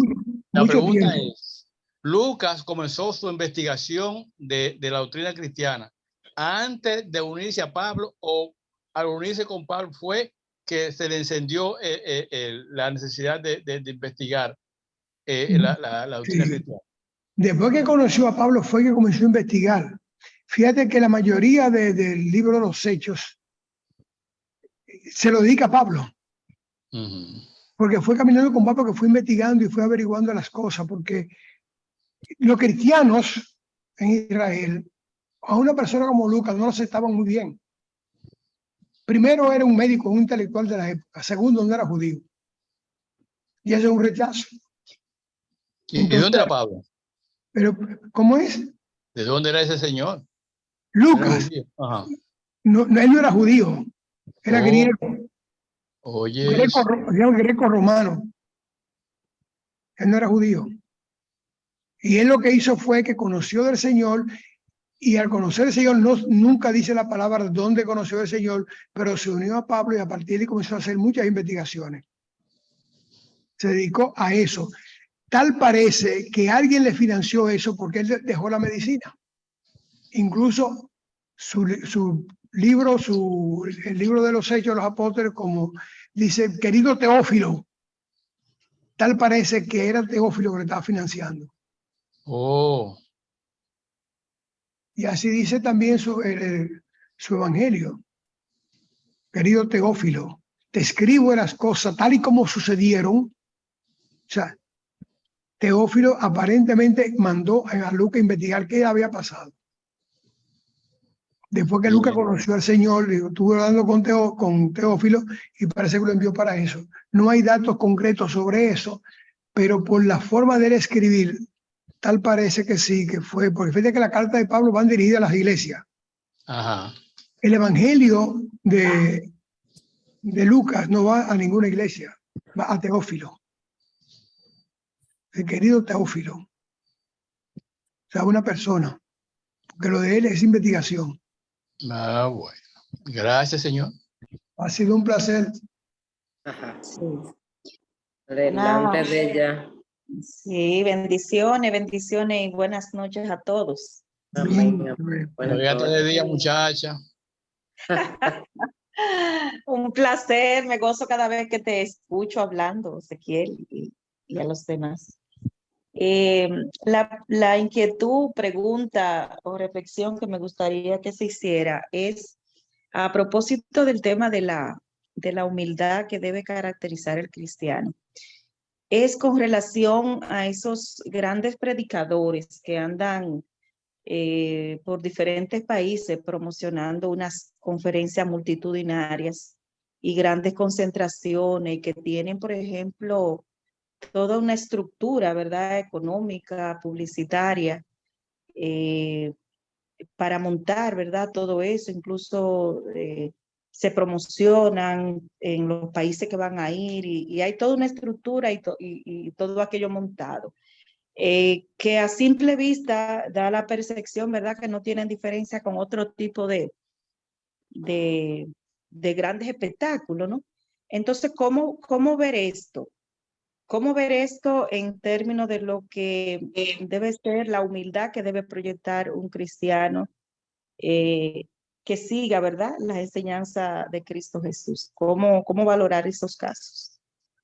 la pregunta tiempo. es, Lucas comenzó su investigación de la doctrina cristiana antes de unirse a Pablo, o al unirse con Pablo fue que se le encendió la necesidad de investigar la doctrina cristiana. Después que conoció a Pablo fue que comenzó a investigar. Fíjate que la mayoría del libro de los Hechos se lo dedica a Pablo. Porque fue caminando con Pablo, que fue investigando y fue averiguando las cosas. Porque los cristianos en Israel, a una persona como Lucas no lo aceptaban muy bien. Primero, era un médico, un intelectual de la época. Segundo, no era judío. Y eso es un rechazo. ¿Y de dónde era Pablo? Pero, ¿cómo es? ¿De dónde era ese señor? ¿Era Lucas, judío? Ajá. él no era judío, era Oh, griego, oye, greco-romano. Él no era judío. Y él lo que hizo fue que conoció del Señor, y al conocer al Señor, nunca dice la palabra dónde conoció al Señor, pero se unió a Pablo y a partir de ahí comenzó a hacer muchas investigaciones. Se dedicó a eso. Tal parece que alguien le financió eso porque él dejó la medicina. Incluso su libro, el libro de los Hechos de los Apóstoles, como dice, querido Teófilo, tal parece que era Teófilo que le estaba financiando. oh, Y así dice también su evangelio. Querido Teófilo, te escribo las cosas tal y como sucedieron. O sea, Teófilo aparentemente mandó a Lucas a investigar qué había pasado. Después que Lucas bien. conoció al Señor, estuvo hablando con Teófilo y parece que lo envió para eso. No hay datos concretos sobre eso, pero por la forma de él escribir, tal parece que sí, que fue, porque fíjate que la carta de Pablo van dirigidas a las iglesias. Ajá. El evangelio de Lucas no va a ninguna iglesia, va a Teófilo. El querido Teófilo. O sea, una persona, porque lo de él es investigación. Ah, bueno. Gracias, Señor. Ha sido un placer. Ajá. Sí. Adelante, Bella. Sí, bendiciones, bendiciones y buenas noches a todos. Amén. Cuando ya te de día, muchacha. Un placer, me gozo cada vez que te escucho hablando, Ezequiel, y a los demás. La inquietud, pregunta o reflexión que me gustaría que se hiciera es a propósito del tema de la humildad que debe caracterizar el cristiano. Es con relación a esos grandes predicadores que andan por diferentes países promocionando unas conferencias multitudinarias y grandes concentraciones que tienen, por ejemplo, toda una estructura, ¿verdad?, económica, publicitaria, para montar, ¿verdad?, todo eso, incluso se promocionan en los países que van a ir y hay toda una estructura y todo aquello montado. Que a simple vista da la percepción, ¿verdad?, que no tienen diferencia con otro tipo de grandes espectáculos, ¿no? Entonces, ¿cómo ver esto? ¿Cómo ver esto en términos de lo que debe ser la humildad que debe proyectar un cristiano que siga, ¿verdad?, las enseñanzas de Cristo Jesús? ¿Cómo valorar esos casos?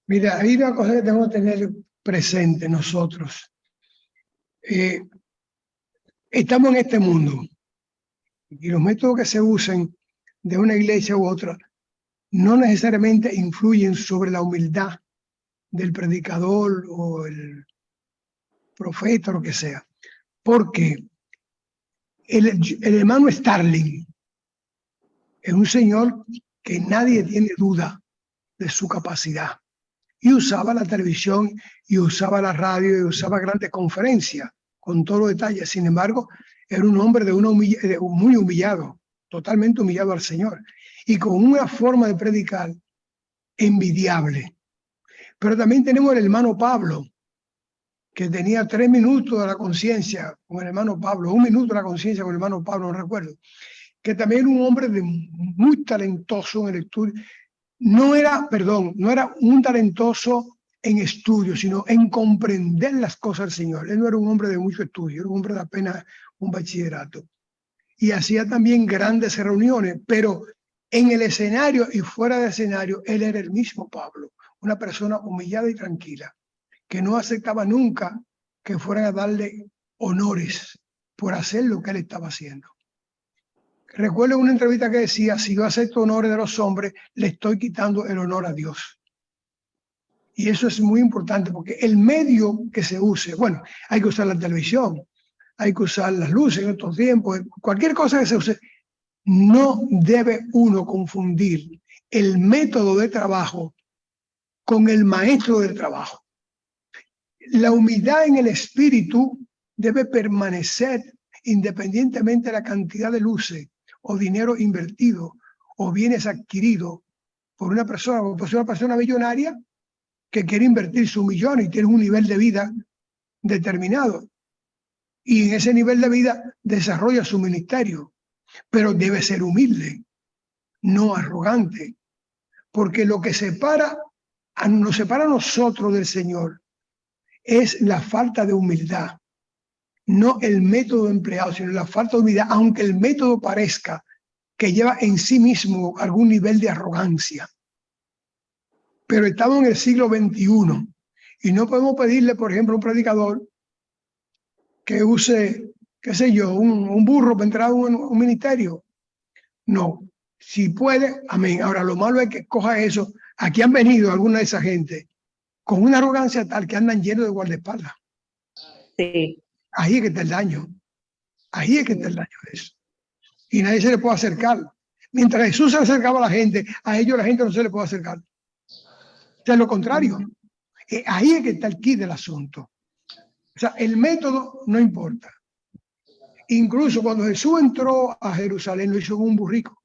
Mira, hay una cosa que tenemos que tener presente nosotros. Estamos en este mundo y los métodos que se usen de una iglesia u otra no necesariamente influyen sobre la humildad del predicador o el profeta o lo que sea. Porque el hermano Starling es un señor que nadie tiene duda de su capacidad. Y usaba la televisión, y usaba la radio, y usaba grandes conferencias con todos los detalles. Sin embargo, era un hombre muy humillado, totalmente humillado al Señor, y con una forma de predicar envidiable. Pero también tenemos el hermano Pablo, que tenía 3 minutos de la conciencia con el hermano Pablo, 1 minuto de la conciencia con el hermano Pablo, no recuerdo, que también era un hombre muy talentoso en el estudio. No era un talentoso en estudio, sino en comprender las cosas del Señor. Él no era un hombre de mucho estudio, era un hombre de apenas un bachillerato. Y hacía también grandes reuniones, pero en el escenario y fuera del escenario, él era el mismo Pablo, una persona humillada y tranquila, que no aceptaba nunca que fueran a darle honores por hacer lo que él estaba haciendo. Recuerdo una entrevista que decía, si yo acepto honores de los hombres, le estoy quitando el honor a Dios. Y eso es muy importante porque el medio que se use, bueno, hay que usar la televisión, hay que usar las luces en estos tiempos, cualquier cosa que se use, no debe uno confundir el método de trabajo con el maestro del trabajo. La humildad en el espíritu debe permanecer independientemente de la cantidad de luces o dinero invertido o bienes adquiridos por una persona, o por una persona millonaria que quiere invertir su millón y tiene un nivel de vida determinado. Y en ese nivel de vida desarrolla su ministerio, pero debe ser humilde, no arrogante, porque lo que nos separa a nosotros del Señor es la falta de humildad, no el método empleado, sino la falta de humildad, aunque el método parezca que lleva en sí mismo algún nivel de arrogancia. Pero estamos en el siglo XXI y no podemos pedirle, por ejemplo, a un predicador que use, qué sé yo, un burro para entrar a un ministerio. No, si puede, amén. Ahora, lo malo es que coja eso. Aquí han venido alguna de esa gente con una arrogancia tal que andan llenos de guardaespaldas. Sí. Ahí es que está el daño. Ahí es que está el daño de eso. Y nadie se le puede acercar. Mientras Jesús se acercaba a la gente, a ellos la gente no se le puede acercar. O sea, lo contrario. Ahí es que está el quid del asunto. O sea, el método no importa. Incluso cuando Jesús entró a Jerusalén, lo hizo con un burrico.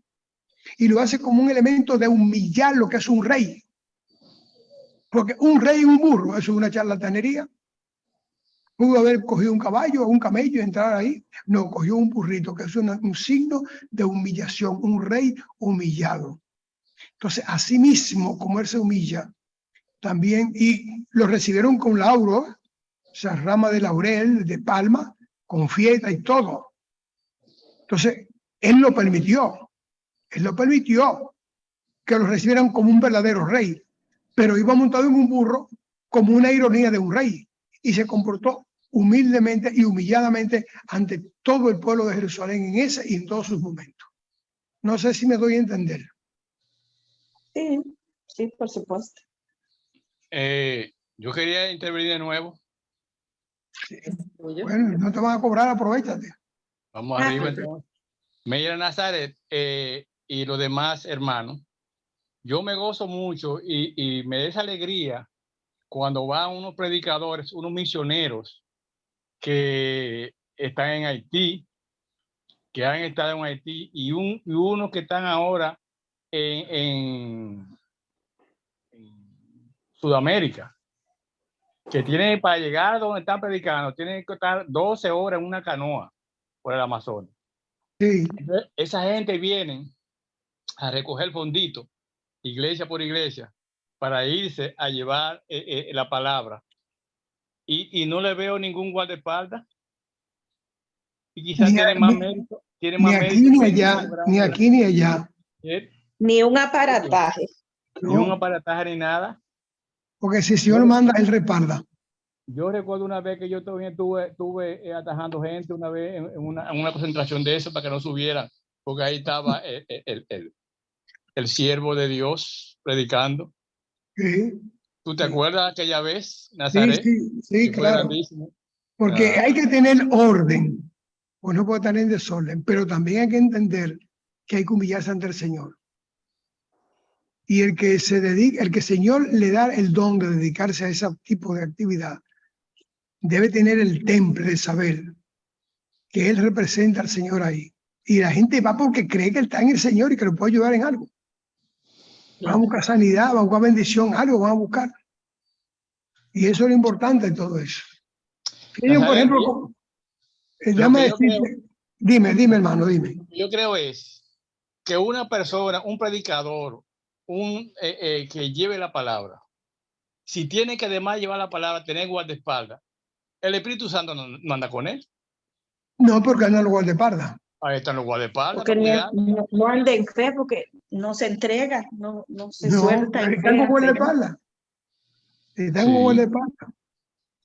Y lo hace como un elemento de humillar lo que es un rey. Porque un rey y un burro, eso es una charlatanería. Pudo haber cogido un caballo o un camello y entrar ahí. No, cogió un burrito, que es un signo de humillación, un rey humillado. Entonces, así mismo, como él se humilla, también, y lo recibieron con lauro, o sea, rama de laurel, de palma, con fiesta y todo. Entonces, él lo permitió que lo recibieran como un verdadero rey, pero iba montado en un burro como una ironía de un rey y se comportó humildemente y humilladamente ante todo el pueblo de Jerusalén en ese y en todos sus momentos. No sé si me doy a entender. Sí, sí, por supuesto. Yo quería intervenir de nuevo. Bueno, no te van a cobrar, aprovechate. Vamos arriba entonces. Meyer Nazaret y los demás hermanos, yo me gozo mucho y me da esa alegría cuando van unos predicadores, unos misioneros que están en Haití, que han estado en Haití, y unos que están ahora en Sudamérica, que tienen para llegar a donde están predicando, tienen que estar 12 horas en una canoa por el Amazonas. Sí. Esa gente viene a recoger fondito, iglesia por iglesia, para irse a llevar la palabra. Y no le veo ningún guardaespaldas. Y quizás tiene más mérito. Tiene más aquí mérito ni allá, ni aquí ni allá. Ni un aparataje. Ni un aparataje ni nada. Porque si el Señor manda, Él respalda. Yo recuerdo una vez que yo también estuve atajando gente una vez en una concentración de eso para que no subieran, porque ahí estaba el siervo de Dios predicando. Sí. ¿Tú te acuerdas aquella vez, Sí, Nazaret? sí, Que fue claro. grandísimo. Porque hay que tener orden, pues no puede estar en desorden, pero también hay que entender que hay que humillarse ante el Señor. Y el que se dedica, el que el Señor le da el don de dedicarse a ese tipo de actividad, debe tener el temple de saber que Él representa al Señor ahí. Y la gente va porque cree que Él está en el Señor y que lo puede ayudar en algo. Van a buscar sanidad, van a buscar bendición, algo van a buscar. Y eso es lo importante de todo eso. Yo, por ejemplo, déjame decirte, dime, hermano, dime. Lo que yo creo es que una persona, un predicador, que lleve la palabra, si tiene que además llevar la palabra, tener guardaespaldas, el Espíritu Santo no anda con él. No, porque andan los guardaespaldas. Ahí están los guardaespaldas. Porque no anda en fe, porque no se entrega, no se suelta en fe. Están con guardaespaldas. Están con guardaespaldas.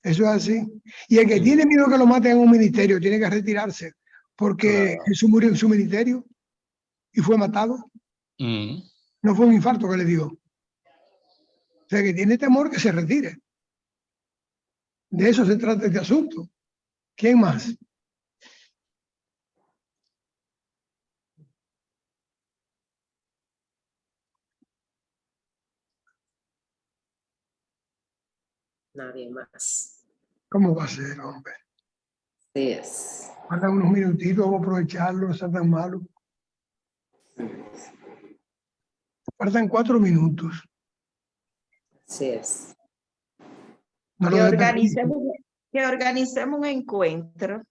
Eso es así. Y el que tiene miedo que lo maten en un ministerio tiene que retirarse, porque Jesús murió en su ministerio y fue matado. No fue un infarto que le dio. O sea, que tiene temor que se retire. De eso se trata este asunto. ¿Quién más? Nadie más. ¿Cómo va a ser, hombre? Así es. Faltan unos minutitos, vamos a aprovecharlo, no sea tan malo. Faltan 4 minutos. Así es. No Que lo desperdiciemos. organicemos un encuentro,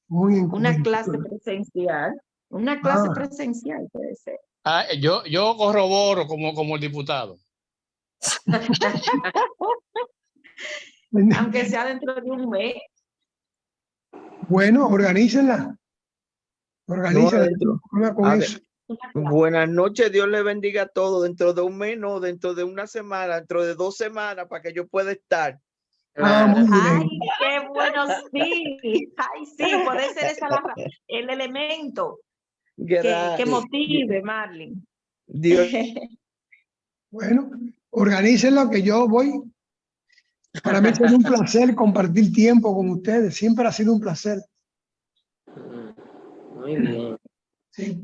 Muy una clase encuentro. presencial. Una clase Ah. presencial puede ser. Ah, yo corroboro como el diputado. Aunque sea dentro de un mes. Bueno, organícenla. Organícenla. adentro. Con eso. Buenas noches, Dios le bendiga a todos. Dentro de un mes, no, dentro de una semana, dentro de 2 semanas, para que yo pueda estar. Ah, muy bien. Ay, qué bueno, sí. Ay, sí, puede ser esa el elemento que Gracias. motive, Marlene. Dios, Bueno, organícenlo que yo voy. Para mí es un placer compartir tiempo con ustedes. Siempre ha sido un placer. Muy bien. Sí.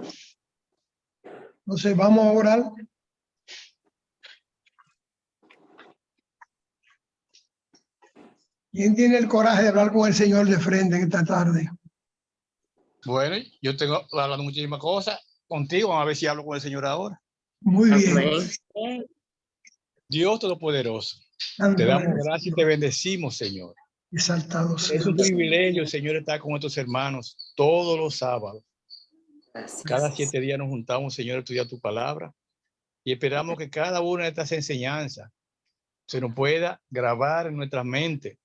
Entonces vamos a orar. ¿Quién tiene el coraje de hablar con el Señor de frente en esta tarde? Bueno, yo tengo hablando muchísimas cosas contigo. Vamos a ver si hablo con el Señor ahora. Muy bien. Amén. Dios Todopoderoso, Tanto te damos eres, gracias y Señor. te bendecimos, Señor. Exaltado Es sea. un privilegio, Señor, estar con nuestros hermanos todos los sábados. Gracias. Cada 7 días nos juntamos, Señor, a estudiar tu palabra y esperamos que cada una de estas enseñanzas se nos pueda grabar en nuestra mente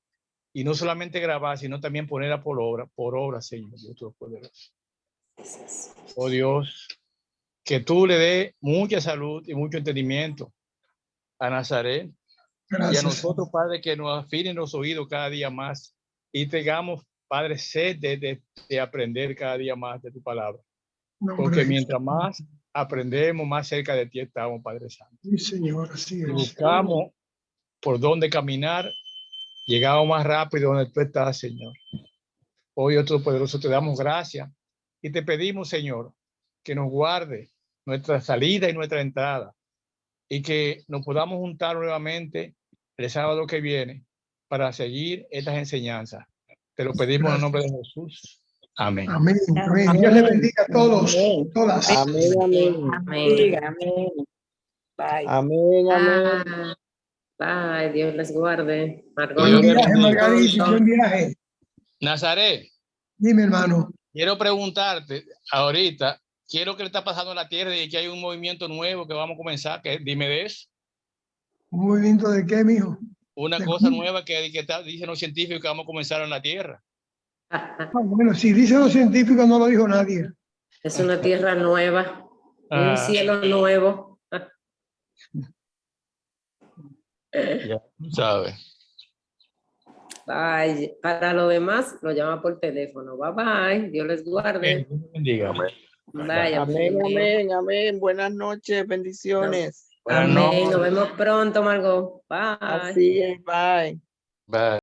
y no solamente grabar, sino también ponerla por obra, Señor, Dios Todopoderoso. Oh Dios, que tú le des mucha salud y mucho entendimiento a Nazaret y a Gracias. nosotros, Padre, que nos afinen los oídos cada día más y tengamos, Padre, sed de aprender cada día más de tu palabra. Nombre Porque de mientras más aprendemos, más cerca de ti estamos, Padre Santo. Sí, Señor, así Y es. buscamos por dónde caminar, llegamos más rápido donde tú estás, Señor. Hoy, Dios poderoso, te damos gracias y te pedimos, Señor, que nos guarde nuestra salida y nuestra entrada y que nos podamos juntar nuevamente el sábado que viene para seguir estas enseñanzas. Te lo pedimos en el nombre de Jesús. Amén. Amén. Amén. Dios le bendiga a todos. Amén. Todas. amén, amén. Amén. Amén. Bye. Amén, amén. Bye. Dios les guarde. Margot, Buen nos Dios le viaje, vemos bendiga. Margarita. pronto. Buen viaje. Nazaret, Dime, hermano. quiero preguntarte ahorita, ¿qué es lo que le está pasando en la Tierra y que hay un movimiento nuevo que vamos a comenzar? Dime de eso. ¿Un movimiento de qué, mijo? Una ¿De cosa qué? nueva que dicen los científicos que vamos a comenzar en la Tierra. Ah, bueno, si dicen los científicos, no lo dijo nadie. Es una tierra nueva, un Ah, cielo nuevo. ya tú sabes. Bye. Para lo demás, lo llama por teléfono. Bye bye. Dios les guarde. Dios te bendiga. Vaya. Amén, amén, amén. Buenas noches, bendiciones. Buenas Amén. noches. Nos vemos pronto, Margot. Bye. Así es, bye. Bye.